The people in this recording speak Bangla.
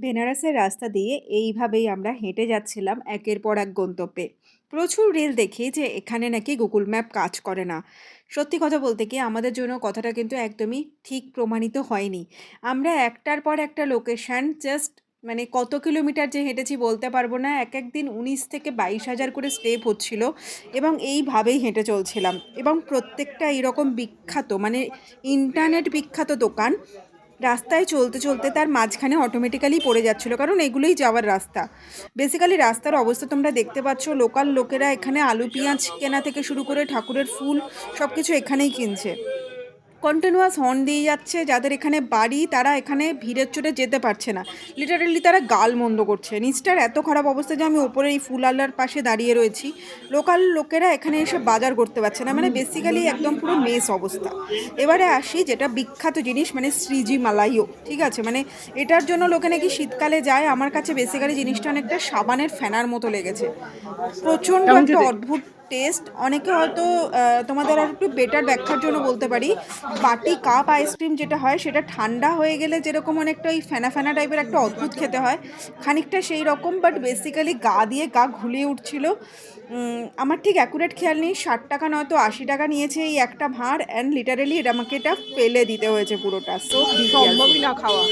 বেনারসের রাস্তা দিয়ে এইভাবেই আমরা হেঁটে যাচ্ছিলাম একের পর এক গন্তব্যে। প্রচুর রিল দেখি যে এখানে নাকি গুগল ম্যাপ কাজ করে না। সত্যি কথা বলতে কি আমাদের জন্য কথাটা কিন্তু একদমই ঠিক প্রমাণিত হয়নি। আমরা একটার পর একটা লোকেশন জাস্ট মানে কত কিলোমিটার যে হেঁটেছি বলতে পারবো না। এক এক দিন ১৯ থেকে ২২,০০০ করে স্টেপ হচ্ছিল এবং এইভাবেই হেঁটে চলছিলাম এবং প্রত্যেকটা এরকম বিখ্যাত মানে ইন্টারনেট বিখ্যাত দোকান রাস্তায় চলতে, চলতে তার মাঝখানে অটোমেটিক্যালি পড়ে যাচ্ছিল। কারণ এগুলোই যাওয়ার রাস্তা। বেসিক্যালি রাস্তার অবস্থা তোমরা দেখতে পাচ্ছ। লোকাল লোকেরা এখানে আলু, পেঁয়াজ কেনা থেকে শুরু করে ঠাকুরের ফুল সবকিছু এখানেই কিনছে। কন্টিনিউয়াস হর্ন দিয়ে যাচ্ছে। যাদের এখানে বাড়ি তারা এখানে ভিড়ের চোটে যেতে পারছে না। লিটারেলি তারা গালমন্দ করছে। নিচটার এত খারাপ অবস্থা যে আমি ওপরে এই ফুল আলার পাশে দাঁড়িয়ে রয়েছি। লোকাল লোকেরা এখানে এসে বাজার করতে পারছে না। মানে বেসিক্যালি একদম পুরো মেস অবস্থা। এবারে আসি যেটা বিখ্যাত জিনিস মানে শ্রীজি মালাইও। ঠিক আছে? মানে এটার জন্য লোকে নাকি শীতকালে যায়। আমার কাছে বেসিক্যালি জিনিসটা অনেকটা সাবানের ফেনার মতো লেগেছে। প্রচণ্ড কেমন একটা খেতে? অদ্ভুত টেস্ট। অনেকে হয়তো তোমাদের আর একটু বেটার ব্যাখ্যার জন্য বলতে পারি। বাটি কাপ আইসক্রিম যেটা হয় সেটা ঠান্ডা হয়ে গেলে যেরকম অনেকটা ওই ফেনা, ফেনা টাইপের একটা অদ্ভুত খেতে হয়, খানিকটা সেই রকম বাট বেসিক্যালি গা দিয়ে গা ঘুলিয়ে উঠছিল। আমার ঠিক অ্যাকুরেট খেয়াল নেই ৳৬০ নয়তো ৳৮০ নিয়েছে এই একটা ভাঁড় অ্যান্ড লিটারেলি এটা আমাকে এটা ফেলে দিতে হয়েছে পুরোটা। So be careful. সম্ভবই না খাওয়া।